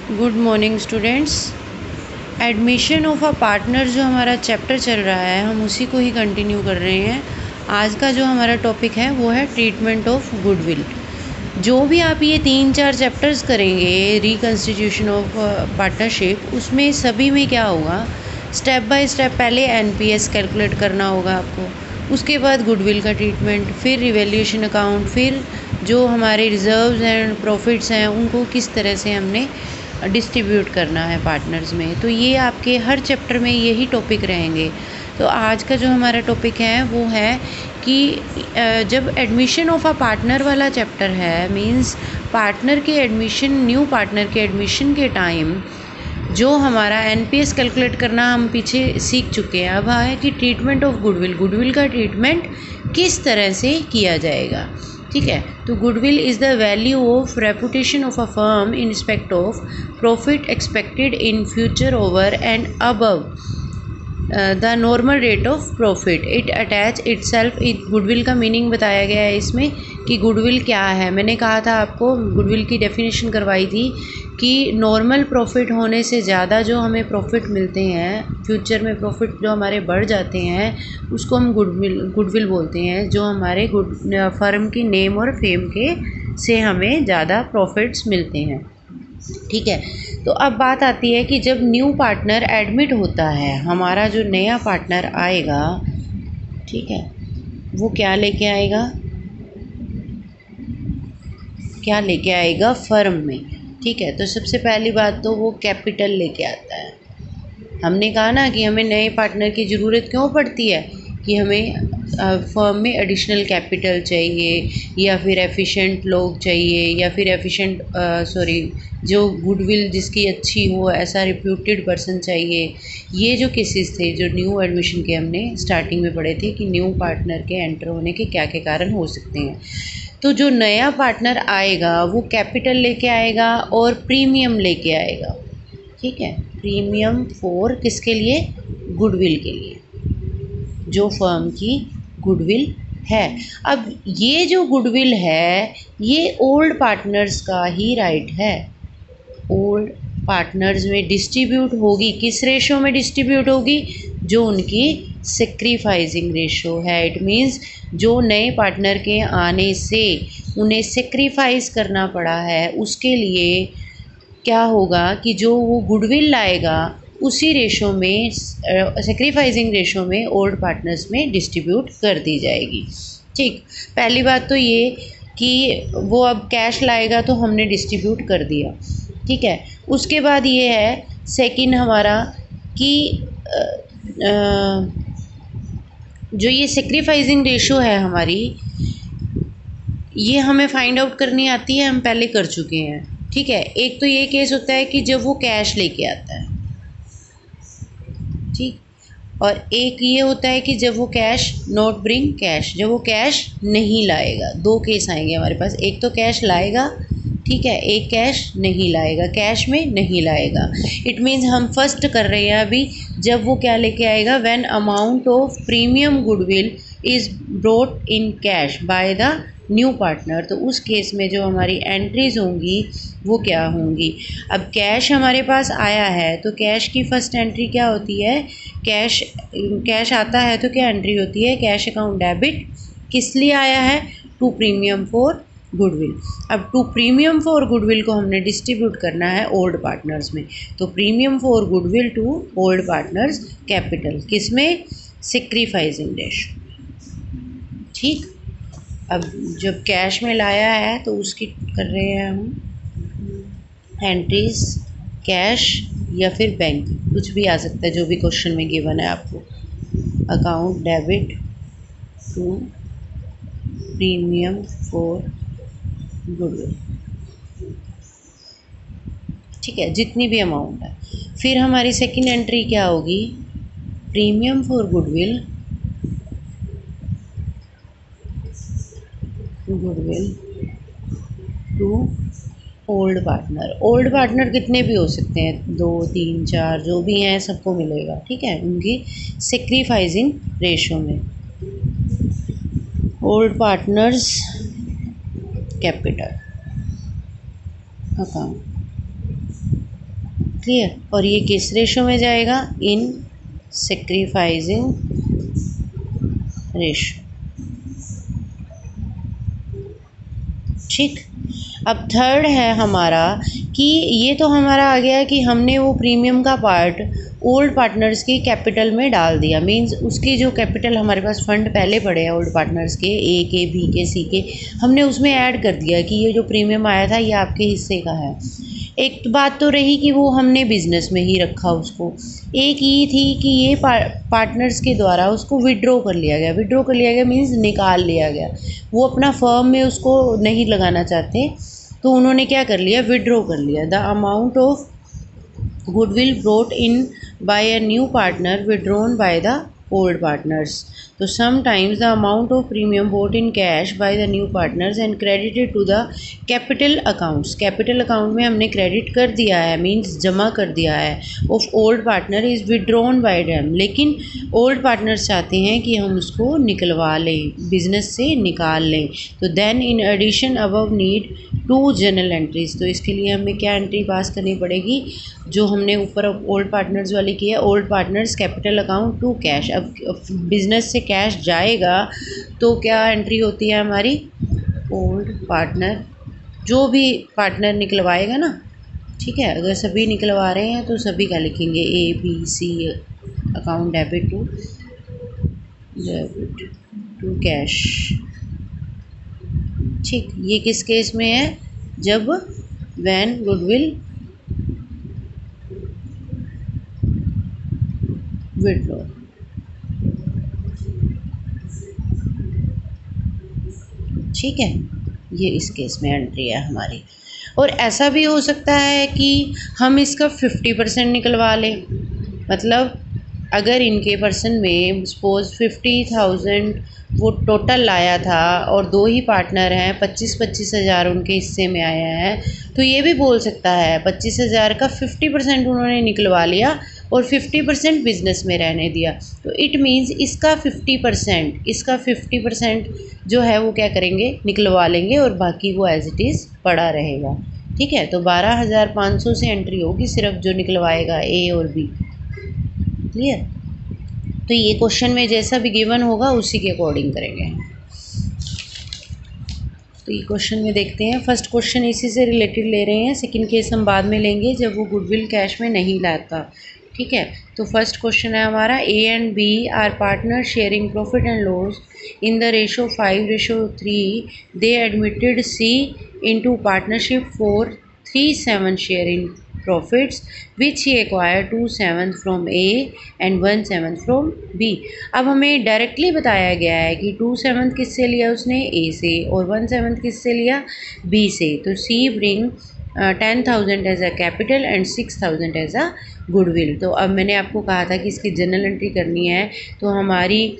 Good morning students. Admission of a partner जो हमारा chapter चल रहा है हम उसी को ही कंटिन्यू कर रहे हैं। आज का जो हमारा टॉपिक है वो है ट्रीटमेंट ऑफ गुडविल। जो भी आप ये 3-4 चैप्टर्स करेंगे रिकन्स्टिट्यूशन ऑफ पार्टनरशिप, उसमें सभी में क्या होगा, स्टेप बाय स्टेप पहले एनपीएस कैलकुलेट करना होगा आपको, उसके बाद गुडविल का ट्रीटमेंट, फिर रिवैल्यूएशन अकाउंट, फिर जो हमारे रिजर्व्स एंड प्रॉफिट्स हैं उनको किस तरह से हमने डिस्ट्रीब्यूट करना है पार्टनर्स में। तो ये आपके हर चैप्टर में यही टॉपिक रहेंगे। तो आज का जो हमारा टॉपिक है वो है कि जब एडमिशन ऑफ अ पार्टनर वाला चैप्टर है, मींस पार्टनर के एडमिशन, न्यू पार्टनर के एडमिशन के टाइम जो हमारा एनपीएस कैलकुलेट करना हम पीछे सीख चुके हैं। अब है कि ट्रीटमेंट ऑफ गुडविल, गुडविल का ट्रीटमेंट किस तरह से किया जाएगा। ठीक है, तो goodwill is the value of reputation of a firm in respect of profit expected in future over and above the normal rate of profit it attach itself. Goodwill का मीनिंग बताया गया है इसमें कि गुडविल क्या है। मैंने कहा था आपको, गुडविल की डेफिनेशन करवाई थी कि नॉर्मल प्रॉफिट होने से ज़्यादा जो हमें प्रॉफिट मिलते हैं, फ्यूचर में प्रॉफिट जो हमारे बढ़ जाते हैं, उसको हम गुडविल बोलते हैं। जो हमारे फर्म की नेम और फेम के से हमें ज़्यादा प्रॉफिट्स मिलते हैं। ठीक है, तो अब बात आती है कि जब न्यू पार्टनर एडमिट होता है, हमारा जो नया पार्टनर आएगा, ठीक है, वो क्या लेके आएगा, क्या लेके आएगा फर्म में। ठीक है, तो सबसे पहली बात तो वो कैपिटल लेके आता है। हमने कहा ना कि हमें नए पार्टनर की ज़रूरत क्यों पड़ती है, कि हमें फर्म में एडिशनल कैपिटल चाहिए, या फिर एफिशिएंट लोग चाहिए, या फिर जो गुडविल जिसकी अच्छी हो, ऐसा रिप्यूटेड पर्सन चाहिए। ये जो केसेस थे जो न्यू एडमिशन के हमने स्टार्टिंग में पढ़े थे कि न्यू पार्टनर के एंटर होने के क्या क्या कारण हो सकते हैं। तो जो नया पार्टनर आएगा वो कैपिटल लेके आएगा और प्रीमियम लेके आएगा। ठीक है, प्रीमियम फॉर किसके लिए, गुडविल के लिए, जो फर्म की गुडविल है। अब ये जो गुडविल है ये ओल्ड पार्टनर्स का ही राइट है। ओल्ड पार्टनर्स में डिस्ट्रीब्यूट होगी, किस रेशो में डिस्ट्रीब्यूट होगी, जो उनकी सेक्रीफाइसिंग रेशो है। इट मीन्स जो नए पार्टनर के आने से उन्हें सेक्रीफाइस करना पड़ा है, उसके लिए क्या होगा कि जो वो गुडविल लाएगा उसी रेशो में, सेक्रीफाइसिंग रेशो में ओल्ड पार्टनर्स में डिस्ट्रीब्यूट कर दी जाएगी। ठीक, पहली बात तो ये कि वो अब कैश लाएगा तो हमने डिस्ट्रीब्यूट कर दिया। ठीक है, उसके बाद ये है सेकंड हमारा कि जो ये सेक्रीफाइसिंग रेशो है हमारी, ये हमें फाइंड आउट करनी आती है, हम पहले कर चुके हैं। ठीक है, एक तो ये केस होता है कि जब वो कैश लेके आता है, ठीक, और एक ये होता है कि जब वो कैश नॉट ब्रिंग कैश, जब वो कैश नहीं लाएगा। दो केस आएंगे हमारे पास, एक तो कैश लाएगा, ठीक है, एक कैश नहीं लाएगा, कैश में नहीं लाएगा। इट मीन्स हम फर्स्ट कर रहे हैं अभी, जब वो क्या लेके आएगा, when amount of premium goodwill is brought in cash by the new partner. तो उस केस में जो हमारी एंट्रीज होंगी वो क्या होंगी। अब कैश हमारे पास आया है तो कैश की फर्स्ट एंट्री क्या होती है, कैश आता है तो क्या एंट्री होती है, कैश अकाउंट डेबिट, किस लिए आया है, टू प्रीमियम फॉर गुडविल। अब टू प्रीमियम फॉर गुडविल को हमने डिस्ट्रीब्यूट करना है ओल्ड पार्टनर्स में। तो premium for goodwill to old partners capital, किस में, सेक्रीफाइसिंग रेशो। ठीक, अब जब कैश में लाया है तो उसकी कर रहे हैं हम एंट्रीज, कैश या फिर बैंक, कुछ भी आ सकता है जो भी क्वेश्चन में गिवन है आपको। Account debit to premium for goodwill. ठीक है, जितनी भी अमाउंट है। फिर हमारी सेकंड एंट्री क्या होगी, premium for goodwill to old partner. Old partner कितने भी हो सकते हैं, 2, 3, 4 जो भी हैं सबको मिलेगा। ठीक है, उनकी सेक्रीफाइसिंग रेशो में old partners capital account. Clear. और ये किस रेशो में जाएगा? इन सेक्रीफाइसिंग रेशो। ठीक। अब थर्ड है हमारा कि ये तो हमारा आ गया कि हमने वो प्रीमियम का पार्ट ओल्ड पार्टनर्स की कैपिटल में डाल दिया। मींस उसकी जो कैपिटल हमारे पास फंड पहले पड़े हैं ओल्ड पार्टनर्स के, ए के, बी के, सी के, हमने उसमें ऐड कर दिया कि ये जो प्रीमियम आया था ये आपके हिस्से का है। एक बात तो रही कि वो हमने बिजनेस में ही रखा उसको। एक ये थी कि ये पार्टनर्स के द्वारा उसको विड्रॉ कर लिया गया। विड्रॉ कर लिया गया मीन्स निकाल लिया गया। वो अपना फर्म में उसको नहीं लगाना चाहते तो उन्होंने क्या कर लिया? विड्रॉ कर लिया। The amount of goodwill brought in by a new partner withdrawn by the old partners. So sometimes the amount of premium bought in cash by the new partners and credited to the capital accounts. Capital account में हमने credit कर दिया है, means जमा कर दिया है, of old partner is withdrawn by them. लेकिन old partners चाहते हैं कि हम उसको निकलवा लें, business से निकाल लें। तो then in addition above need two journal entries. तो इसके लिए हमें क्या एंट्री पास करनी पड़ेगी? जो हमने ऊपर ओल्ड पार्टनर्स वाली की है, old partners capital account to cash. अब बिजनेस से कैश जाएगा तो क्या एंट्री होती है हमारी? ओल्ड पार्टनर, जो भी पार्टनर निकलवाएगा ना, ठीक है, अगर सभी निकलवा रहे हैं तो सभी का लिखेंगे A B C account debit to cash. ठीक। ये किस केस में है? जब व्हेन गुडविल विड्रॉ। ठीक है, ये इस केस में एंट्री है हमारी। और ऐसा भी हो सकता है कि हम इसका 50% निकलवा लें। मतलब अगर इनके पर्सन में सपोज 50,000 वो टोटल लाया था और दो ही पार्टनर हैं, 25-25 हज़ार उनके हिस्से में आया है, तो ये भी बोल सकता है 25 हज़ार का 50% उन्होंने निकलवा लिया और 50% बिजनेस में रहने दिया। तो इट मीन्स इसका 50% जो है वो क्या करेंगे? निकलवा लेंगे और बाकी वो एज इट इज़ पड़ा रहेगा। ठीक है, तो 12,500 से एंट्री होगी सिर्फ जो निकलवाएगा ए और बी। क्लियर। तो ये क्वेश्चन में जैसा भी गिवन होगा उसी के अकॉर्डिंग करेंगे। तो ये क्वेश्चन में देखते हैं। फर्स्ट क्वेश्चन इसी से रिलेटेड ले रहे हैं, सेकंड केस हम बाद में लेंगे जब वो गुडविल कैश में नहीं लाता। ठीक है, तो फर्स्ट क्वेश्चन है हमारा, A and B are partner sharing profit and loss in the ratio 5:3। They admitted C into partnership for 3/7 share in profits which he acquired 2/7 from A and 1/7 from B। अब हमें directly बताया गया है कि 2/7 किससे लिया उसने? A से, और 1/7 किससे लिया? B से। तो C bring 10,000 as a capital and 6,000 as a goodwill. तो अब मैंने आपको कहा था कि इसकी जनरल एंट्री करनी है, तो हमारी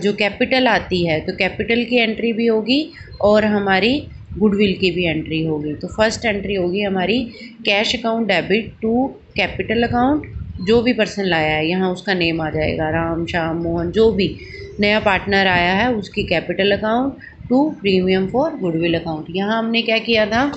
जो कैपिटल आती है तो कैपिटल की एंट्री भी होगी और हमारी गुडविल की भी एंट्री होगी। तो फर्स्ट एंट्री होगी हमारी cash account debit to capital account. जो भी पर्सन लाया है यहाँ उसका नेम आ जाएगा, राम, श्याम, मोहन, जो भी नया पार्टनर आया है उसकी capital account to premium for goodwill account. यहाँ हमने क्या किया था?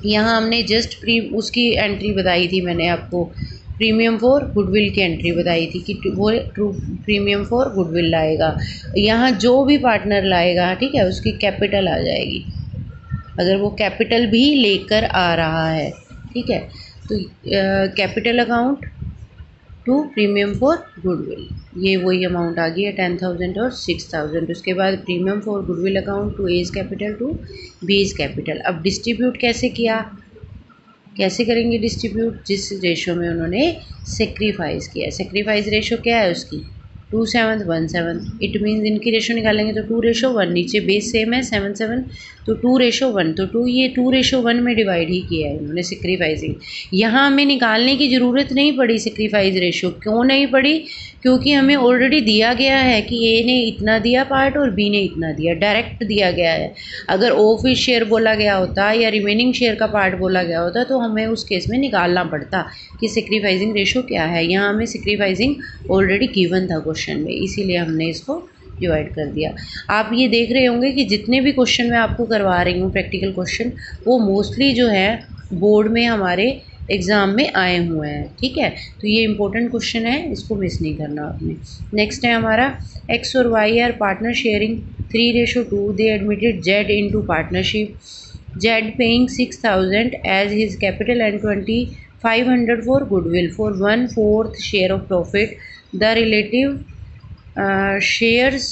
यहाँ हमने जस्ट उसकी एंट्री बताई थी, मैंने आपको प्रीमियम फॉर गुडविल की एंट्री बताई थी कि वो ट्रू प्रीमियम फॉर गुडविल लाएगा। यहाँ जो भी पार्टनर लाएगा, ठीक है, उसकी कैपिटल आ जाएगी अगर वो कैपिटल भी लेकर आ रहा है। ठीक है, तो capital account to premium for goodwill, ये वही अमाउंट आ गई है 10,000 और 6,000। उसके बाद premium for goodwill account to A's capital to B's capital. अब डिस्ट्रीब्यूट कैसे किया? कैसे करेंगे डिस्ट्रीब्यूट? जिस रेशो में उन्होंने सेक्रीफाइस किया। सेक्रीफाइस रेशो क्या है उसकी? 2/7 1/7। इट मीन्स इनकी रेशो निकालेंगे तो 2:1। नीचे बेस सेम है 7/7, तो 2:1। तो 2:1 में डिवाइड ही किया है इन्होंने सेक्रीफाइसिंग। यहाँ हमें निकालने की ज़रूरत नहीं पड़ी सेक्रीफाइस रेशो। क्यों नहीं पड़ी? क्योंकि हमें ऑलरेडी दिया गया है कि ए ने इतना दिया पार्ट और बी ने इतना दिया, डायरेक्ट दिया गया है। अगर ऑफ इस शेयर बोला गया होता या रिमेनिंग शेयर का पार्ट बोला गया होता तो हमें उस केस में निकालना पड़ता कि सेक्रीफाइसिंग रेशो क्या है। यहाँ हमें सेक्रीफाइसिंग ऑलरेडी गिवन था क्वेश्चन में, इसीलिए हमने इसको डिवाइड कर दिया। आप ये देख रहे होंगे कि जितने भी क्वेश्चन मैं आपको करवा रही हूँ प्रैक्टिकल क्वेश्चन, वो मोस्टली जो है बोर्ड में हमारे एग्ज़ाम में आए हुए हैं, ठीक है। तो ये इंपॉर्टेंट क्वेश्चन है, इसको मिस नहीं करना आपने। नेक्स्ट है हमारा एक्स और Y are partner sharing 3:2, they admitted Z into partnership, Z paying 6,000 as his capital and 2,500 for goodwill for 1/4 share of profit, the relative shares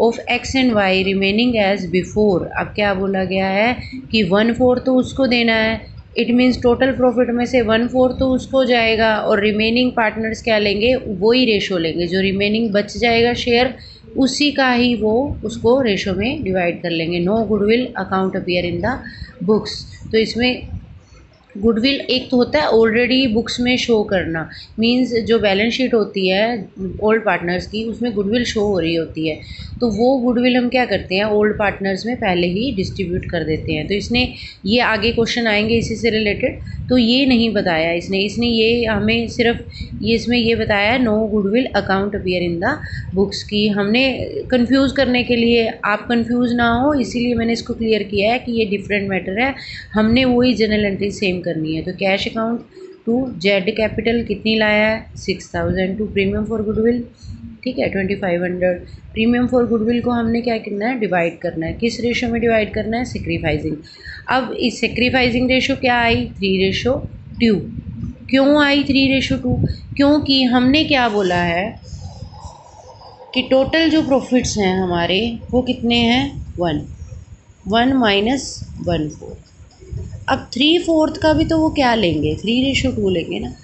of X and Y remaining as before. अब क्या बोला गया है कि 1/4 तो उसको देना है, इट मीन्स टोटल प्रॉफिट में से 1/4 तो उसको जाएगा और रिमेनिंग पार्टनर्स क्या लेंगे, वही रेशो लेंगे, जो रिमेनिंग बच जाएगा शेयर उसी का ही वो उसको रेशो में डिवाइड कर लेंगे। No goodwill account appear in the books. तो इसमें गुडविल एक तो होता है ऑलरेडी बुक्स में शो करना, मींस जो बैलेंस शीट होती है ओल्ड पार्टनर्स की, उसमें गुडविल शो हो रही होती है, तो वो गुडविल हम क्या करते हैं ओल्ड पार्टनर्स में पहले ही डिस्ट्रीब्यूट कर देते हैं। तो इसने ये आगे क्वेश्चन आएंगे इसी से रिलेटेड, तो ये नहीं बताया इसने ये हमें सिर्फ ये इसमें ये बताया है no goodwill account appear in the books की। हमने कंफ्यूज करने के लिए, आप कंफ्यूज ना हो इसीलिए मैंने इसको क्लियर किया है कि ये डिफरेंट मैटर है, हमने वही जनरल एंट्री सेम करनी है। तो cash account to Z capital कितनी लाया है 6,000, टू प्रीमियम फॉर गुडविल, ठीक है 2,500। प्रीमियम फॉर गुडविल को हमने क्या करना है डिवाइड करना है, किस रेशो में डिवाइड करना है सेक्रीफाइसिंग। अब इस सेक्रीफाइसिंग रेशो क्या आई 3:2। क्यों आई 3:2? क्योंकि हमने क्या बोला है कि टोटल जो प्रॉफिट्स हैं हमारे वो कितने हैं 1 माइनस 1/4। अब 3/4 का भी तो वो क्या लेंगे 3:2 लेंगे ना।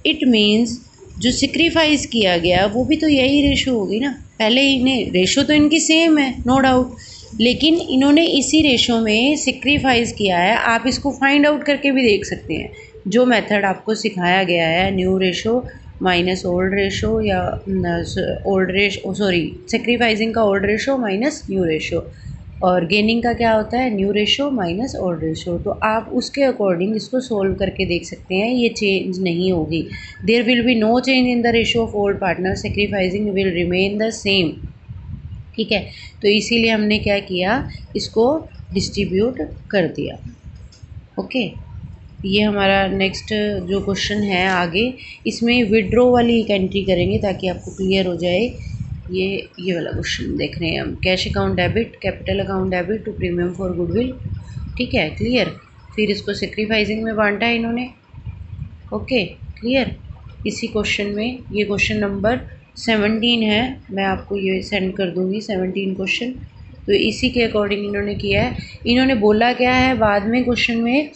इट मीन्स जो सेक्रीफाइस किया गया वो भी तो यही रेशो होगी ना। पहले इन्हें रेशो तो इनकी सेम है नो डाउट, लेकिन इन्होंने इसी रेशो में सेक्रीफाइस किया है। आप इसको फाइंड आउट करके भी देख सकते हैं, जो मेथड आपको सिखाया गया है new ratio minus old ratio या ओल्ड रेशो सॉरी सेक्रीफाइसिंग का old ratio minus new ratio, और गेनिंग का क्या होता है new ratio minus old ratio. तो आप उसके अकॉर्डिंग इसको सोल्व करके देख सकते हैं, ये चेंज नहीं होगी। There will be no change in the ratio of old partner, sacrificing will remain the same, ठीक है। तो इसीलिए हमने क्या किया इसको डिस्ट्रीब्यूट कर दिया। ओके, ये हमारा नेक्स्ट जो क्वेश्चन है आगे, इसमें विड्रॉ वाली एक एंट्री करेंगे ताकि आपको क्लियर हो जाए। ये वाला क्वेश्चन देख रहे हैं हम, cash account debit capital account debit to premium for goodwill, ठीक है क्लियर। फिर इसको सेक्रीफाइसिंग में बांटा है इन्होंने, ओके क्लियर। इसी क्वेश्चन में ये क्वेश्चन नंबर 17 है, मैं आपको ये सेंड कर दूँगी 17 क्वेश्चन। तो इसी के अकॉर्डिंग इन्होंने किया है। इन्होंने बोला क्या है बाद में क्वेश्चन में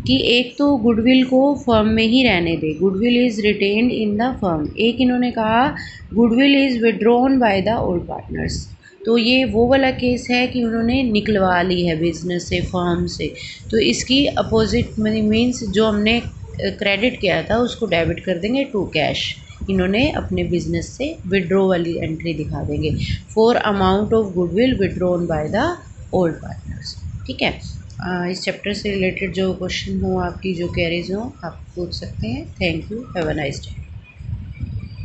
कि एक तो गुडविल को फर्म में ही रहने दे, goodwill is retained in the firm. एक इन्होंने कहा goodwill is withdrawn by the old partners. तो ये वो वाला केस है कि उन्होंने निकलवा ली है बिजनेस से फर्म से। तो इसकी अपोजिट मीन्स जो हमने क्रेडिट किया था उसको डेबिट कर देंगे टू कैश, इन्होंने अपने बिजनेस से विड्रॉ वाली एंट्री दिखा देंगे for amount of goodwill withdrawn by the old partners, ठीक है। इस चैप्टर से रिलेटेड जो क्वेश्चन हो आपकी जो क्वेरीज हो आप पूछ सकते हैं। Thank you, have a nice day.